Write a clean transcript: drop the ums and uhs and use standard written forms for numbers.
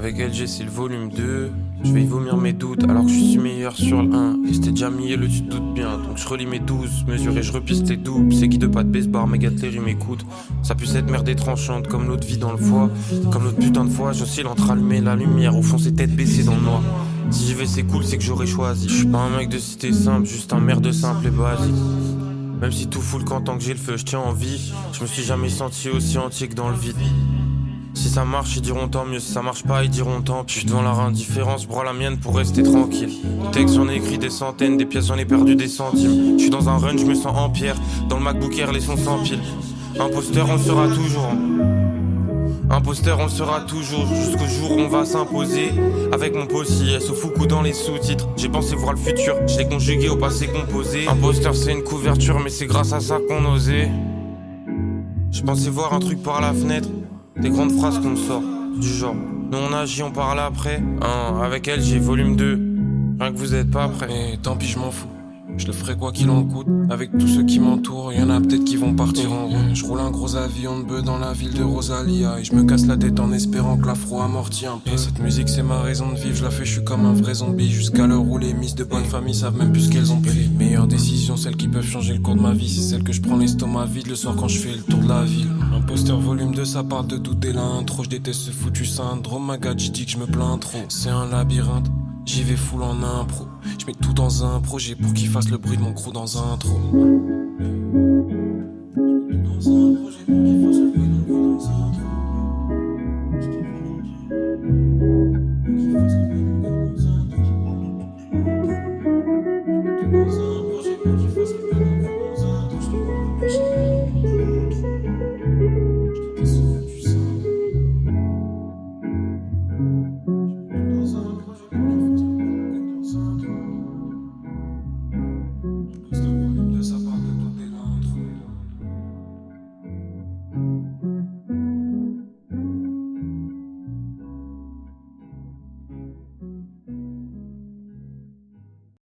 Avec LG c'est le volume 2. Je vais y vomir mes doutes alors que je suis meilleur sur le 1. Et c'était déjà mielleux, tu te doutes bien. Donc je relis mes 12 mesures et je repiste les doubles. C'est qui de pas de baisse-bar, méga les m'écoute. Ça puisse être merde et tranchante comme l'autre vie dans le foie. Comme l'autre putain de fois, j'oscille entre allumer la lumière. Au fond c'est tête baissée dans le noir. Si j'y vais c'est cool, c'est que j'aurais choisi. Je suis pas un mec de cité simple, juste un merde simple et basique. Même si tout fout le camp tant que j'ai le feu, je tiens en vie. Je me suis jamais senti aussi entier que dans le vide. Si ça marche, ils diront tant mieux. Si ça marche pas, ils diront tant pis. Je suis devant leur indifférence, je broie la mienne pour rester tranquille. Des textes, j'en ai écrit des centaines, des pièces, j'en ai perdu des centimes. Je suis dans un run, je me sens en pierre. Dans le MacBook Air, les sons s'empilent. Imposteur, on le sera toujours. Imposteur, on le sera toujours. Jusqu'au jour où on va s'imposer. Avec mon possi, au Fuku dans les sous-titres. J'ai pensé voir le futur, je l'ai conjugué au passé composé. Imposteur, c'est une couverture, mais c'est grâce à ça qu'on osait. Je pensais voir un truc par la fenêtre. Des grandes phrases qu'on sort, du genre nous on agit, on parle après. Avec elle j'ai volume 2. Rien que vous êtes pas prêts. Et tant pis, je m'en fous. Je le ferai quoi qu'il en coûte. Avec tous ceux qui m'entourent, y'en a peut-être qui vont partir en route. Je roule un gros avion de bœuf dans la ville de Rosalia. Et je me casse la tête en espérant que l'afro amortit un peu. Et cette musique c'est ma raison de vivre, je la fais, je suis comme un vrai zombie. Jusqu'à l'heure où les miss de bonne famille savent même plus ce qu'elles ont pris. Les meilleures décisions, celles qui peuvent changer le cours de ma vie, c'est celles que je prends l'estomac vide le soir quand je fais le tour de la ville. Imposteur volume 2, ça parle de douter l'intro. Je déteste ce foutu syndrome, ma gars, j'ai dit que je me plains trop. C'est un labyrinthe, j'y vais full en impro. Je mets tout dans un projet pour qu'il fasse le bruit de mon crew dans un intro.